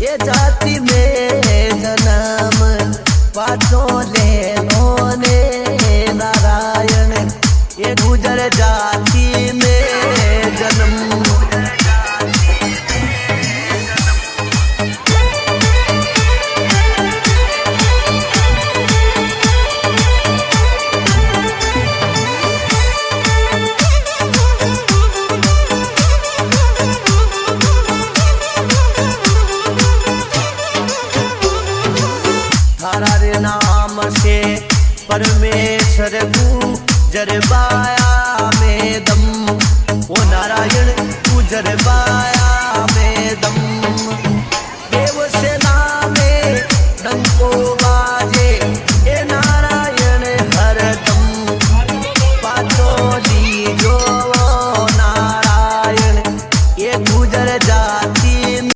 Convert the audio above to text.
ये जाति में जन्म पाछो ले लो ने नारायण ये गुजर जाति में जन्म तारे नाम से परमेश्वर गुजरबाया में दम वो नारायण गुजरबाया में दम देव सेना में डंको बाजे